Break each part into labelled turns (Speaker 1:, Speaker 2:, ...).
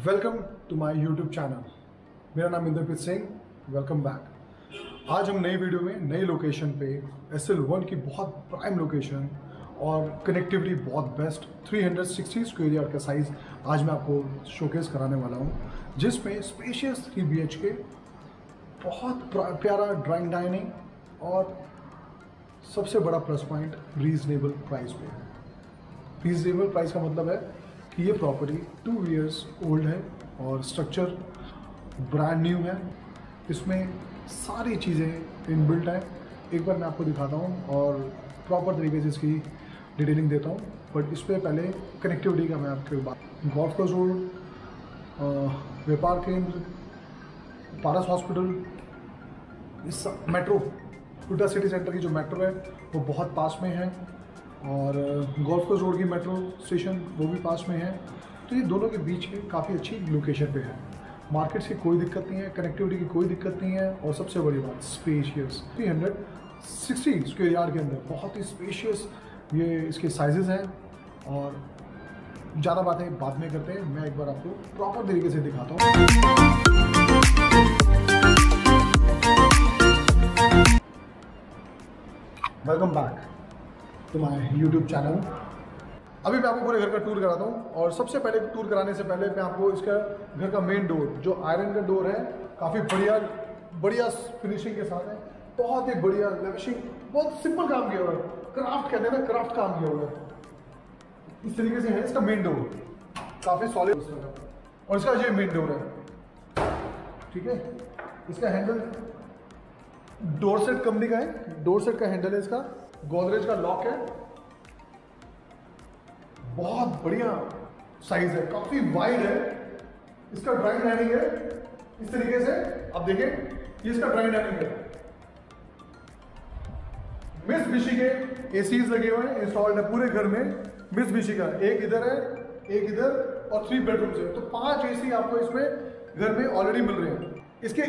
Speaker 1: Welcome to my YouTube channel. मेरा नाम Inderpreet Singh. Welcome back. आज हम नई वीडियो में नई लोकेशन पे SL1 की बहुत प्राइम लोकेशन और कनेक्टिविटी बहुत बेस्ट 360 स्क्वायर यार्ड का साइज़ आज मैं आपको शोकेस कराने वाला हूँ, जिसमें स्पेशियस 3 BHK, बहुत प्यारा ड्राइंग डाइनिंग और सबसे बड़ा प्लस पॉइंट रीजनेबल प्राइस पे है। रीजनेबल प्राइस का मतलब है कि ये प्रॉपर्टी 2 years ओल्ड है और स्ट्रक्चर ब्रांड न्यू है। इसमें सारी चीज़ें इनबिल्ट हैं। एक बार मैं आपको दिखाता हूँ और प्रॉपर तरीके से इसकी डिटेलिंग देता हूँ, बट इस पर पहले कनेक्टिविटी का मैं आपके बात। गोल्फ कोर्स रोड, व्यापार केंद्र, पारस हॉस्पिटल, इस मेट्रो हुडा सिटी सेंटर की जो मेट्रो है वो बहुत पास में है और गोल्फ कोर्स रोड की मेट्रो स्टेशन वो भी पास में है। तो ये दोनों के बीच में काफ़ी अच्छी लोकेशन पे है। मार्केट से कोई दिक्कत नहीं है, कनेक्टिविटी की कोई दिक्कत नहीं है और सबसे बड़ी बात स्पेशियस 360 स्क्वायर यार्ड के अंदर बहुत ही स्पेशियस ये इसके साइजेस हैं। और ज़्यादा बातें बाद में करते हैं, मैं एक बार आपको प्रॉपर तरीके से दिखाता हूँ। Welcome back to my YouTube channel. अभी मैं आपको पूरे घर का टूर कराता हूँ और सबसे पहले टूर कराने से पहले मैं आपको इसका घर का मेन डोर जो आयरन का डोर है, काफ़ी बढ़िया फिनिशिंग के साथ है, बहुत ही बढ़िया लेविशिंग, बहुत सिंपल काम किया हुआ है, क्राफ्ट कहते हैं ना, क्राफ्ट काम किया हुआ है। इस तरीके से है इसका मेन डोर, काफ़ी सॉलिड और इसका ये मेन डोर है, ठीक है। इसका हैंडल डोर सेट कंपनी का है, डोर सेट का हैंडल है इसका, गोदरेज का लॉक है, बहुत बढ़िया साइज है, काफी वाइड है। इसका ड्राइंग डाइनिंग है इस तरीके से, आप देखें ये इसका ड्राइंग डाइनिंग है। मित्सुबिशी के एसीज लगे हुए हैं, इंस्टॉल्ड है पूरे घर में मित्सुबिशी का, एक इधर है, एक इधर और 3 बेडरूम है, तो 5 एसी आपको इसमें घर में ऑलरेडी मिल रहे हैं। इसके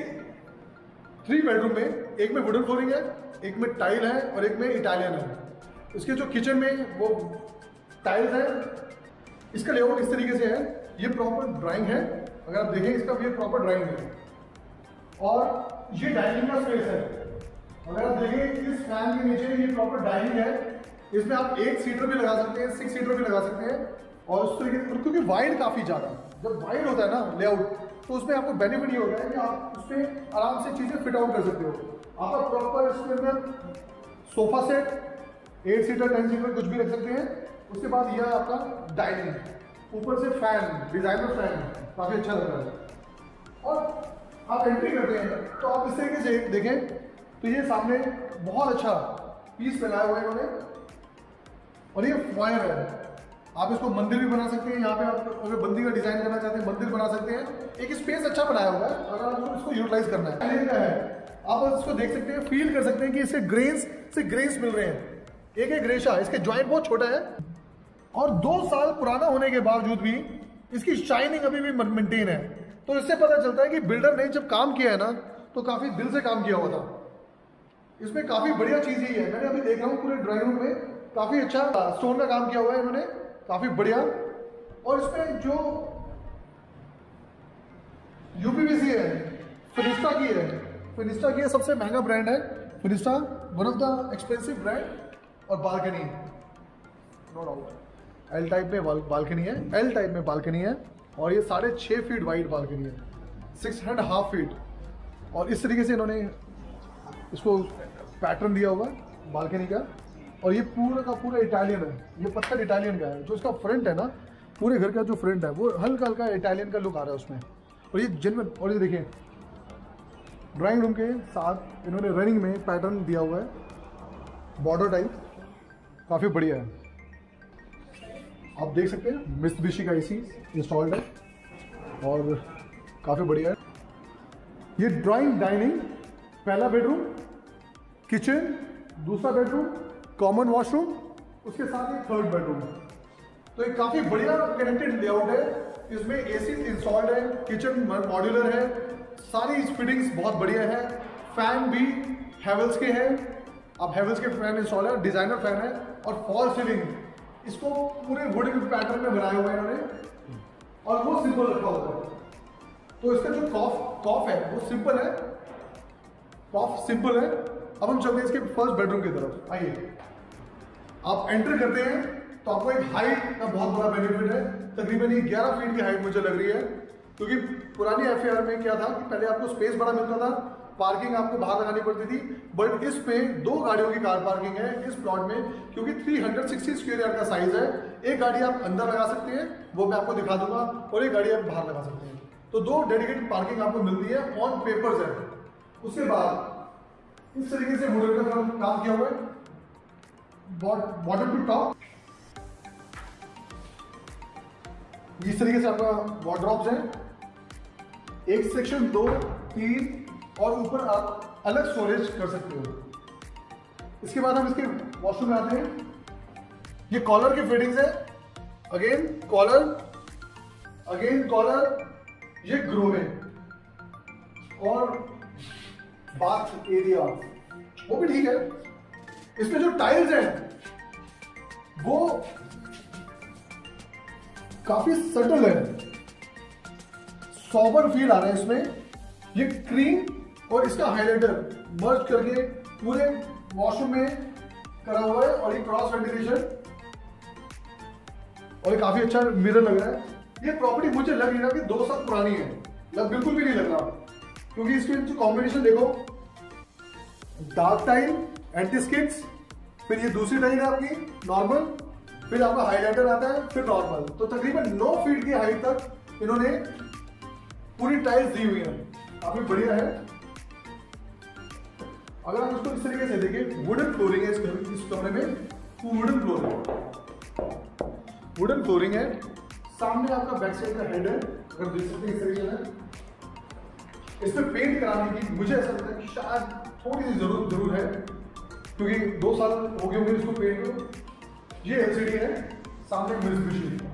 Speaker 1: 3 बेडरूम में एक में वुडन फ्लोरिंग है, एक में टाइल है और एक में इटालियन है। इसके जो किचन में वो टाइल्स है। इसका लेआउट इस तरीके से है, ये प्रॉपर ड्राइंग है, अगर आप देखें इसका ये प्रॉपर ड्राइंग है। और ये डाइनिंग का स्पेस है, अगर आप देखें इस फैन के नीचे ये प्रॉपर डाइनिंग है। इसमें आप 8 सीटर भी लगा सकते हैं, 6 सीटर भी लगा सकते हैं। और उस तरीके से, क्योंकि वाइड काफ़ी ज़्यादा, जब वाइड होता है ना लेआउट, तो उसमें आपको बेनिफिट ये होता है कि आप उसमें आराम से चीज़ें फिट आउट कर सकते हो। आप प्रॉपर इसके अंदर सोफा सेट 8 सीटर 10 सीटर कुछ भी रख सकते हैं। उसके बाद यह आपका डाइनिंग, ऊपर से फैन, डिजाइनर फैन, काफ़ी अच्छा लग रहा है। और आप एंट्री करते हैं तो आप इस तरीके से देखें तो ये सामने बहुत अच्छा पीस लगाया हुआ है इन्होंने और ये फायर है। आप इसको मंदिर भी बना सकते हैं, यहाँ पे आप अगर बंदी का डिजाइन करना चाहते हैं मंदिर बना सकते हैं। एक स्पेस अच्छा बनाया हुआ है, अगर आपको इसको यूटिलाइज करना है। आप इसको देख सकते हैं, फील कर सकते हैं कि इससे ग्रेन्स मिल रहे हैं, एक रेशा, इसके ज्वाइंट बहुत छोटा है और 2 साल पुराना होने के बावजूद भी इसकी शाइनिंग अभी भी मेंटेन है। तो इससे पता चलता है कि बिल्डर ने जब काम किया है ना तो काफी दिल से काम किया हुआ था। इसमें काफी बढ़िया चीज ही है, मैंने अभी देख रहा हूँ पूरे ड्राइंग रूम में काफी अच्छा स्टोन का काम किया हुआ है इन्होंने, काफी बढ़िया। और इसमें जो यूपीवीसी है फिनिस्टा की है, फिनिस्टा की सबसे महंगा ब्रांड है फिनिस्टा, one of the expensive brand. और balcony no doubt L type में बालकनी है, एल टाइप में बालकनी है और ये 6.5 फीट वाइड बालकनी है, 6.5 फीट। और इस तरीके से इन्होंने इसको पैटर्न दिया हुआ है बालकनी का। और ये पूरा का पूरा इटालियन है, ये पत्थर इटालियन का है। जो इसका फ्रंट है ना, पूरे घर का जो फ्रंट है वो हल्का हल्का इटालियन का लुक आ रहा है उसमें। और ये जेन्युइन, और ये देखिए ड्राइंग रूम के साथ इन्होंने रनिंग में पैटर्न दिया हुआ है, बॉर्डर टाइप, काफ़ी बढ़िया है। आप देख सकते हैं मित्सुबिशी का एसी इंस्टॉल्ड है और काफ़ी बढ़िया है। ये ड्राइंग डाइनिंग, पहला बेडरूम, किचन, दूसरा बेडरूम, कॉमन वॉशरूम, उसके साथ एक 3rd बेडरूम है। तो एक काफ़ी बढ़िया कनेक्टेड लेआउट है। इसमें एसी इंस्टॉल्ड है, किचन मॉड्यूलर है, सारी फिटिंग्स बहुत बढ़िया है। फैन भी हैवेल्स के हैं, अब हैवेल्स के फैन इंस्टॉल है, डिजाइनर फैन है। और फॉल सीलिंग इसको पूरे वुड पैटर्न में बनाया हुआ है इन्होंने, और वो सिंपल रखा होता है। तो इसका जो कॉफ है वो सिंपल है, कॉफ सिंपल है। अब हम चलते हैं इसके फर्स्ट बेडरूम की तरफ। आइए, आप एंटर करते हैं तो आपको एक हाइट का बहुत बड़ा बेनिफिट है। तकरीबन ये 11 फीट की हाइट मुझे लग रही है, क्योंकि पुरानी FAR में क्या था कि पहले आपको स्पेस बड़ा मिलता था, पार्किंग आपको बाहर लगानी पड़ती थी। बट इसमें 2 गाड़ियों की कार पार्किंग है इस प्लॉट में, क्योंकि 360 स्क्वायर यार्ड का साइज है। एक गाड़ी आप अंदर लगा सकते हैं, वो मैं आपको दिखा दूंगा, और एक गाड़ी आप बाहर लगा सकते हैं। तो 2 डेडिकेटेड पार्किंग आपको मिलती है, ऑन पेपर्स है। उसके बाद इस तरीके से वुडन का काम किया हुआ है, बॉटम टू टॉप। इस तरीके से आपका वार्डरोब्स है, एक सेक्शन, 2, 3 और ऊपर आप अलग स्टोरेज कर सकते हो। इसके बाद हम इसके वॉशरूम में आते हैं। ये कॉलर की फिटिंग्स है, अगेन कॉलर, ये ग्रो है, और बाथ एरिया वो भी ठीक है। इसमें जो टाइल्स हैं वो काफी सटल है, सॉबर फील आ रहा है इसमें। ये क्रीम और इसका हाइलाइटर मर्ज करके पूरे वॉशरूम में करा हुआ है, और ये क्रॉस वेंटिलेशन, और ये काफी अच्छा मिरर लग रहा है। ये प्रॉपर्टी मुझे लग रही है कि 2 साल पुरानी है, बिल्कुल भी नहीं लग रहा, क्योंकि इसके जो कॉम्बिनेशन देखो, डार्क टाइल एंटी स्किड्स, फिर ये दूसरी टाइल है आपकी नॉर्मल, फिर आपका हाइलाइटर आता है, फिर नॉर्मल। तो तकरीबन 9 फीट की हाइट तक इन्होंने पूरी टाइल्स दी हुई है, काफी बढ़िया है। अगर आप इसको इस तरीके से देखें, वुडन फ्लोरिंग है इस कमरे में, वुडन फ्लोरिंग है। सामने आपका बैक साइड का हेड है, अगर देख सकते हैं इस तरीके से। इसमें पेंट कराने की मुझे ऐसा लगता है कि शायद थोड़ी सी जरूर है, क्योंकि 2 साल हो गए होंगे इसको पेंट को। ये LCD है, सामने मिरर।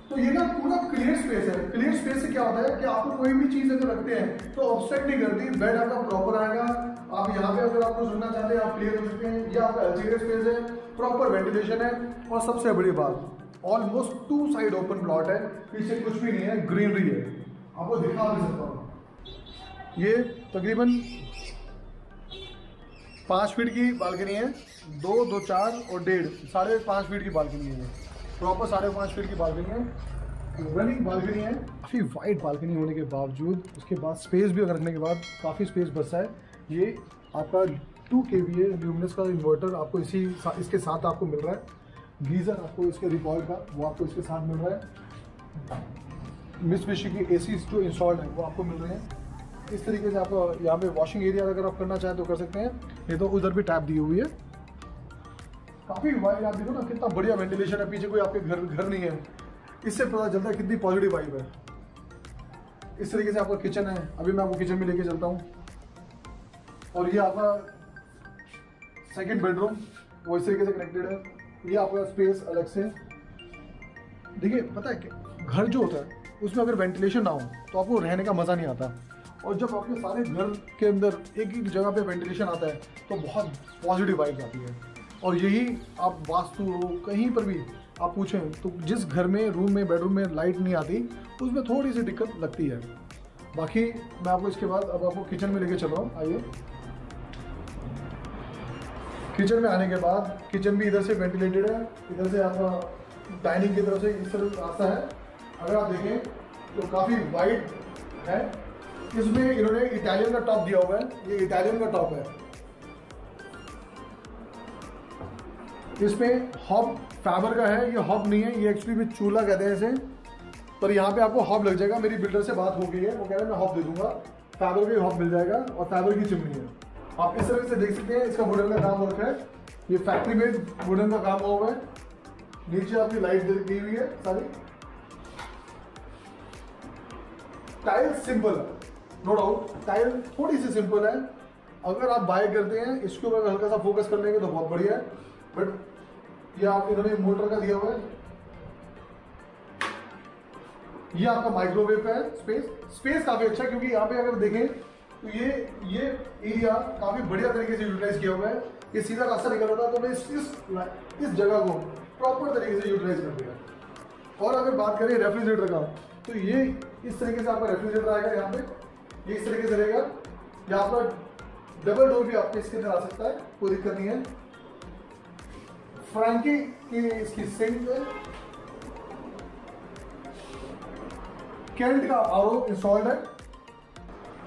Speaker 1: तो ये ना पूरा क्लियर स्पेस है। क्लियर स्पेस से क्या होता है कि आपको कोई भी चीज अगर रखते हैं तो ऑब्स्ट्रक्ट नहीं करती, बेड आपका प्रॉपर आएगा। आप यहाँ पे अगर आपको सुनना चाहते हैं आप क्लियर हो सकते हैं। ये आपका LCD स्पेस है, प्रॉपर वेंटिलेशन है, और सबसे बड़ी बात, ऑलमोस्ट 2 साइड ओपन प्लॉट है, पीछे कुछ भी नहीं है, ग्रीनरी है। आपको दिखा भी सकता हूँ, ये तकरीबन 5 फीट की बालकनी है, 2, 2, 4 और 1.5, 5.5 फीट की बालकनी है। प्रॉपर 5.5 फीट की बालकनी है, रनिंग बालकनी है। काफ़ी वाइड बालकनी होने के बावजूद, उसके बाद स्पेस भी अगर रखने के बाद काफ़ी स्पेस बचता है। ये आपका 2 kVA ल्यूमिनस का इन्वर्टर आपको इसके साथ आपको मिल रहा है। गीज़र आपको इसके रिकॉइल का वो आपको इसके साथ मिल रहा है। मित्सुबिशी की AC जो इंस्टॉल्ड है वो आपको मिल रहे हैं। इस तरीके से आपको यहाँ पे वॉशिंग एरिया अगर आप करना चाहें तो कर सकते हैं, नहीं तो उधर भी टैप दी हुई है। काफ़ी वाइड, आप देखो ना कितना बढ़िया वेंटिलेशन है, पीछे कोई आपके घर नहीं है, इससे पता चलता है कितनी पॉजिटिव वाइब है। इस तरीके से आपका किचन है, अभी मैं आपको किचन में लेके चलता हूँ। और ये आपका सेकंड बेडरूम, वो इस तरीके से कनेक्टेड है। ये आपका स्पेस अलग से। देखिए पता है कि घर जो होता है उसमें अगर वेंटिलेशन ना हो तो आपको रहने का मज़ा नहीं आता, और जब आपके सारे घर के अंदर एक ही जगह पे वेंटिलेशन आता है तो बहुत पॉजिटिव वाइब्स आती है। और यही आप वास्तु कहीं पर भी आप पूछें तो जिस घर में रूम में बेडरूम में लाइट नहीं आती उसमें थोड़ी सी दिक्कत लगती है। बाकी मैं आपको इसके बाद अब आपको किचन में लेके चल रहा हूँ। आइए, किचन में आने के बाद किचन भी इधर से वेंटिलेटेड है, इधर से आपका डाइनिंग की तरफ से इस तरफ रास्ता है। अगर आप देखें तो काफ़ी वाइड है। इसमें इन्होंने इटालियन का टॉप दिया हुआ है, ये इटालियन का टॉप है। इसमें हॉब फाइबर का है, ये हॉब नहीं है, ये एक्चुअली में चूल्हा कहते हैं इसे, पर यहाँ पे आपको हॉब लग जाएगा। मेरी बिल्डर से बात हो गई है, वो कह रहे हैं मैं हॉब दे दूंगा, फाइबर का हॉब मिल जाएगा और फाइबर की चिमनी है। आप इस तरह से देख सकते हैं, इसका वुडन का काम हो रखा है, ये फैक्ट्री मेड वुडन का काम हुआ है। नीचे आपकी लाइट दी हुई है सारी। Tile simple, no doubt tile थोड़ी सी सिंपल है। अगर आप बाय करते हैं इसके ऊपर हल्का सा फोकस कर लेंगे तो बहुत बढ़िया है। बट ये आप इन्होंने मोटर का दिया हुआ है। ये आपका माइक्रोवेव का है। स्पेस काफी अच्छा है, क्योंकि यहाँ पे अगर देखें तो ये एरिया काफी बढ़िया तरीके से यूटिलाइज किया हुआ है। ये सीधा रास्ता निकल रहा था तो मैं इस जगह को प्रॉपर तरीके से यूटिलाइज कर दिया। और अगर बात करें रेफ्रिजरेटर का, तो ये इस तरीके से आपका रेफ्रिजरेटर आएगा यहाँ पे, ये इस तरीके से रहेगा। यहाँ पर डबल डोर भी आपके इसके अंदर आ सकता है, कोई दिक्कत नहीं है। फ्रैंकी की इसकी सिंक है, केंट का आरओ इंस्टॉल्ड है।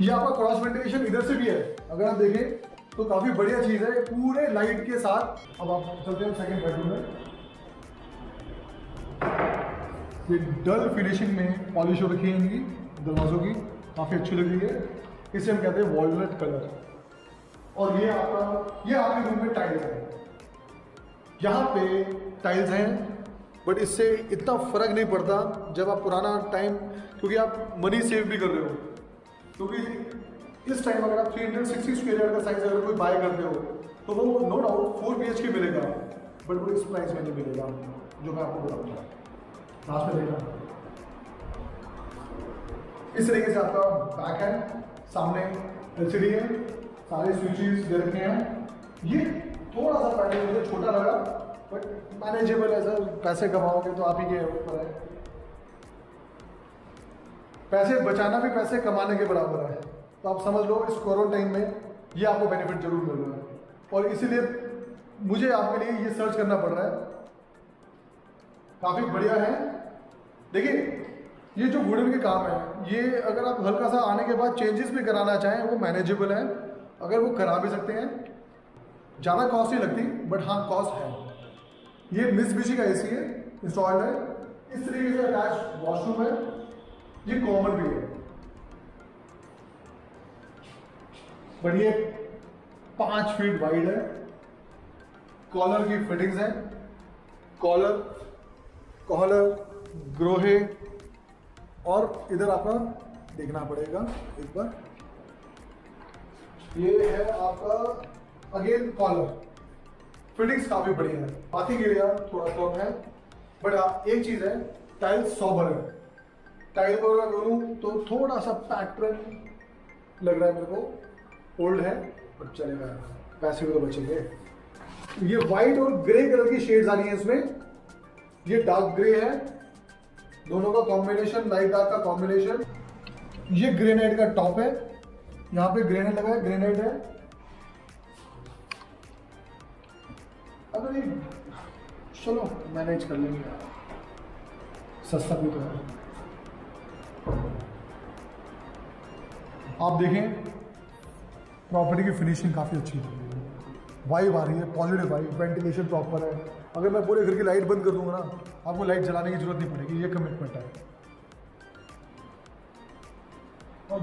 Speaker 1: ये आपका क्रॉस वेंटिलेशन इधर से भी है, अगर आप देखें तो काफी बढ़िया चीज है पूरे लाइट के साथ। अब आप चलते हैं सेकंड बेडरूम में। ये डल फिनिशिंग में पॉलिश हो रखी है इनकी दरवाजों की, काफी अच्छी लग रही है। इसे हम कहते हैं वॉलनट कलर। और ये आपके रूम में टाइल्स है, यहाँ पे टाइल्स हैं, बट इससे इतना फर्क नहीं पड़ता जब आप पुराना टाइम, क्योंकि आप मनी सेव भी कर रहे हो। क्योंकि इस टाइम अगर आप 360 स्क्वायर यार्ड का साइज अगर कोई बाय करते हो तो वो नो डाउट 4 BHK मिलेगा, बट वो इस प्राइस में नहीं मिलेगा जो मैं आपको बताऊंगा लास्ट में देखना। इस तरीके से आपका बैक है, सामने LCD है, सारे स्विचेस दे रखे हैं। ये थोड़ा सा पहले मुझे छोटा लगा, बट मैनेजेबल है सर। पैसे कमाओगे तो आप ही के ऊपर है, पैसे बचाना भी पैसे कमाने के बराबर है। तो आप समझ लो इस क्वारंटाइन में ये आपको बेनिफिट जरूर मिल रहा है, और इसीलिए मुझे आपके लिए ये सर्च करना पड़ रहा है। काफी बढ़िया है। देखिए ये जो वुडन के काम है, ये अगर आप हल्का सा आने के बाद चेंजेस भी कराना चाहें वो मैनेजेबल है, अगर वो करा भी सकते हैं। ज़्यादा कॉस्ट नहीं लगती, बट हाँ कॉस्ट है। ये मित्सुबिशी का AC है, इंस्टॉल्ड है। इस तरीके से अटैच वॉशरूम है, ये कॉमन भी है, बट ये 5 फीट वाइड है। कॉलर की फिटिंग्स है, कॉलर ग्रोहे, और इधर आपका देखना पड़ेगा एक बार, ये है आपका अगेन कॉलर। फिटिंग्स काफी बढ़िया है, बाकी एरिया थोड़ा कम है, बट एक चीज है, टाइल्स सॉबर है। टाइल को अगर बोलूं तो थोड़ा सा पैटर्न लग रहा है मेरे को, ओल्ड है बट चलेगा, पैसे भी तो बचेंगे। ये व्हाइट और ग्रे कलर की शेड्स आ रही है इसमें, ये डार्क ग्रे है, दोनों का कॉम्बिनेशन, लाइट डार्क का कॉम्बिनेशन। ये ग्रेनाइट का टॉप है, यहाँ पे ग्रेनाइट लगा है, ग्रेनाइट है। अगर ये चलो मैनेज कर लेंगे, सस्ता भी तो है। आप देखें प्रॉपर्टी की फिनिशिंग काफी अच्छी है, वाइब आ रही है, पॉजिटिव वाइब, वेंटिलेशन प्रॉपर है। अगर मैं पूरे घर की लाइट बंद कर दूंगा ना, आपको लाइट जलाने की जरूरत नहीं पड़ेगी, ये कमिटमेंट है। और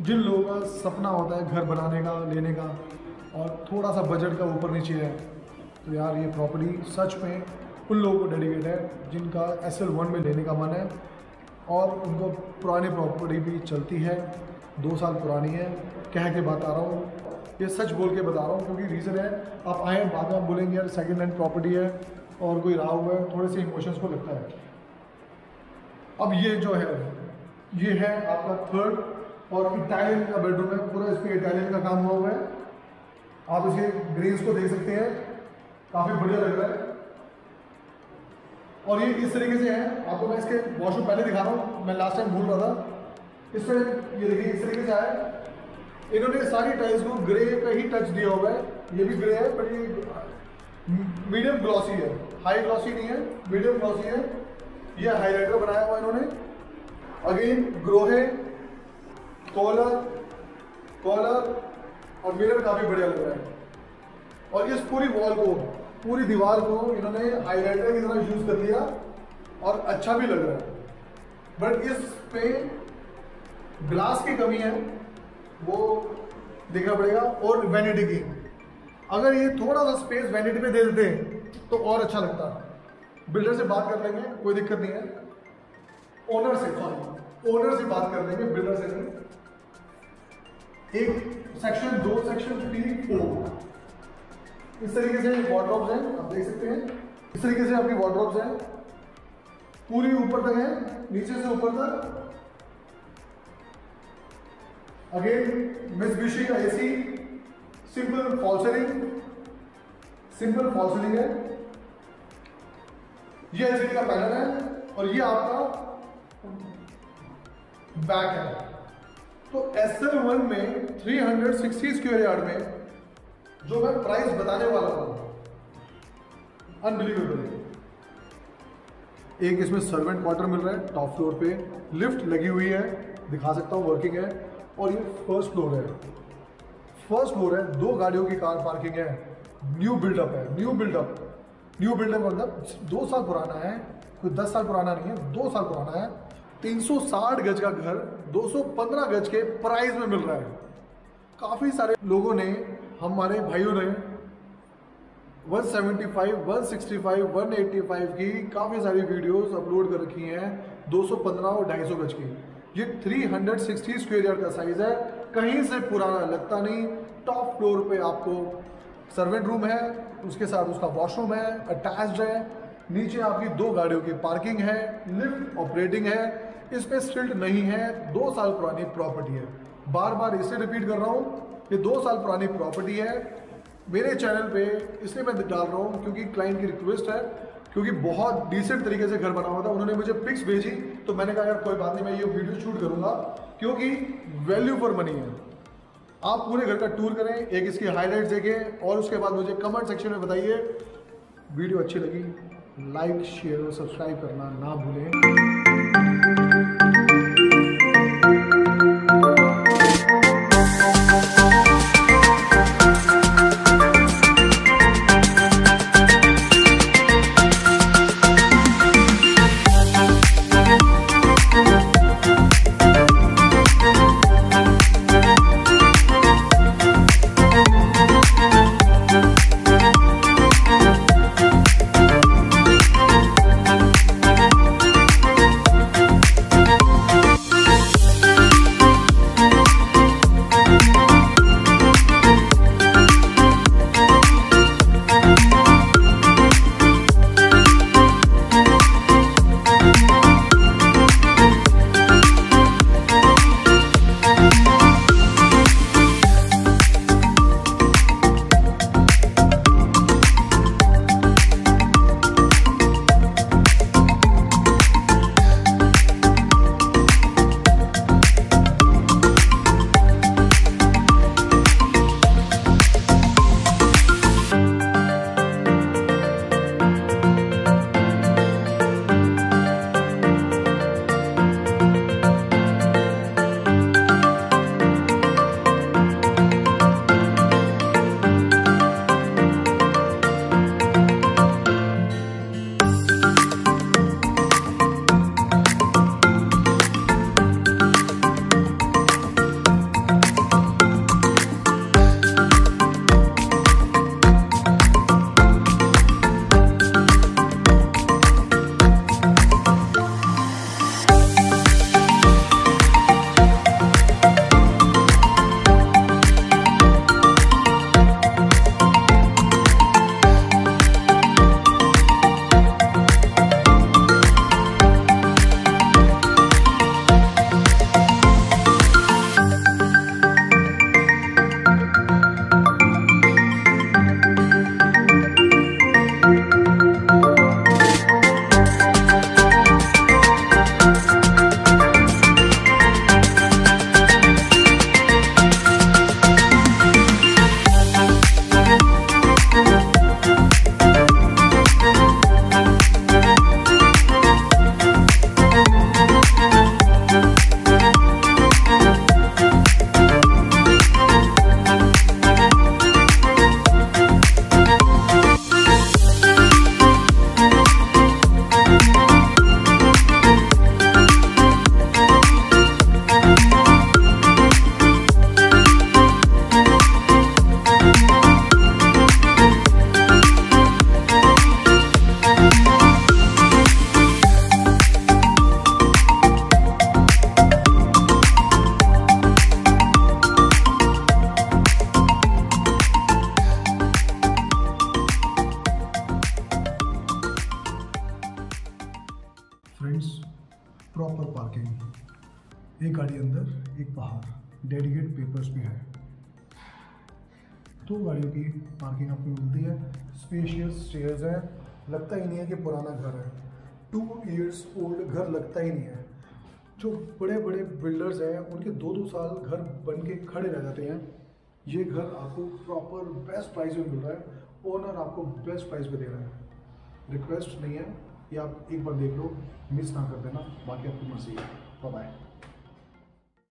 Speaker 1: जिन लोगों का सपना होता है घर बनाने का, लेने का, और थोड़ा सा बजट का ऊपर नीचे है, तो यार ये प्रॉपर्टी सच में उन लोगों को डेडिकेट है जिनका SL1 में लेने का मन है, और उनको पुरानी प्रॉपर्टी भी चलती है, 2 साल पुरानी है। कह के बता रहा हूँ, ये सच बोल के बता रहा हूँ, क्योंकि रीज़न है आप आए बाद में आप बोलेंगे यार सेकंड हैंड प्रॉपर्टी है और कोई रहा हुआ है, थोड़े से इमोशंस को लगता है। अब ये जो है ये है आपका 3rd और इटालियन का बेडरूम है, पूरा इस पर इटालियन का काम हुआ है। आप इसके ग्रेन्स को देख सकते हैं, काफ़ी बढ़िया लग रहा है। और ये इस तरीके से है, आपको मैं इसके वॉशरूम पहले दिखा रहा हूँ, मैं लास्ट टाइम भूल रहा था। इस पर ये देखिए इस तरीके से आया, इन्होंने सारी टाइल्स को ग्रे पे ही टच दिया हुआ है। ये भी ग्रे है, पर ये मीडियम ग्लॉसी है, हाई ग्लॉसी नहीं है, मीडियम ग्लॉसी है। ये हाईलाइटर बनाया हुआ इन्होंने, अगेन ग्रोहे, कॉलर और मिरर काफी बढ़िया लग रहा है। और इस पूरी वॉल को, पूरी दीवार को इन्होंने हाईलाइटर की तरह यूज कर लिया और अच्छा भी लग रहा है। बट इस पे ग्लास की कमी है, वो देखना पड़ेगा। और वैनिटी की, अगर ये थोड़ा सा स्पेस वैनिटी पे दे देते तो और अच्छा लगता। बिल्डर से बात कर लेंगे, कोई दिक्कत नहीं है। ओनर से बात कर लेंगे, बिल्डर से नहीं। एक सेक्शन, 2 सेक्शन, 3, 4 इस तरीके से वार्डरोब्स हैं, आप देख सकते हैं। इस तरीके से आपकी वार्डरोब्स हैं, पूरी ऊपर तक है, नीचे से ऊपर तक। अगेन मित्सुबिशी का AC, सिंपल फॉल सीलिंग है। ये LCD का पैनल है, और ये आपका बैक है। तो SL1 में 360 स्क्वायर यार्ड में जो मैं प्राइस बताने वाला हूं, अनबिलीवेबल। एक इसमें सर्वेंट क्वार्टर मिल रहा है, टॉप फ्लोर पे लिफ्ट लगी हुई है, दिखा सकता हूँ, वर्किंग है। और ये फर्स्ट फ्लोर है, दो गाड़ियों की कार पार्किंग है। न्यू बिल्डअप है, न्यू बिल्डअप मतलब 2 साल पुराना है, कोई 10 साल पुराना नहीं है, 2 साल पुराना है। 360 गज का घर 215 गज के प्राइस में मिल रहा है। काफ़ी सारे लोगों ने, हमारे भाइयों ने 175, 165, 185 की काफ़ी सारी वीडियोस अपलोड कर रखी हैं, 215 और 250 गज की। ये 360 स्क्वायर यार्ड का साइज है, कहीं से पुराना लगता नहीं। टॉप फ्लोर पे आपको सर्वेंट रूम है, उसके साथ उसका वॉशरूम है, अटैच्ड है। नीचे आपकी 2 गाड़ियों की पार्किंग है, लिफ्ट ऑपरेटिंग है, इस पे स्टिल्ट नहीं है। 2 साल पुरानी प्रॉपर्टी है। बार बार इसे रिपीट कर रहा हूँ, ये 2 साल पुरानी प्रॉपर्टी है। मेरे चैनल पे इसलिए मैं डाल रहा हूँ क्योंकि क्लाइंट की रिक्वेस्ट है, क्योंकि बहुत डिसेंट तरीके से घर बना हुआ था। उन्होंने मुझे पिक्स भेजी तो मैंने कहा यार कोई बात नहीं, मैं ये वीडियो शूट करूँगा, क्योंकि वैल्यू फॉर मनी है। आप पूरे घर का टूर करें, एक इसकी हाईलाइट्स देखें और उसके बाद मुझे कमेंट सेक्शन में बताइए। वीडियो अच्छी लगी, लाइक, शेयर और सब्सक्राइब करना ना भूलें। प्रॉपर पार्किंग, एक गाड़ी अंदर एक बाहर, डेडिकेट पेपर्स भी है। 2 गाड़ियों की पार्किंग आपको मिलती है। स्पेशियस स्टेयर्स है, लगता ही नहीं है कि पुराना घर है। 2 years ओल्ड घर लगता ही नहीं है। जो बड़े बड़े बिल्डर्स हैं उनके 2-2 साल घर बन के खड़े रह जाते हैं, ये घर आपको प्रॉपर बेस्ट प्राइस में मिल रहा है, ओनर आपको बेस्ट प्राइस पे दे रहा है। रिक्वेस्ट नहीं है, ये आप एक बार देख लो, मिस ना कर देना, बाकी आपकी मर्जी है। Bye bye.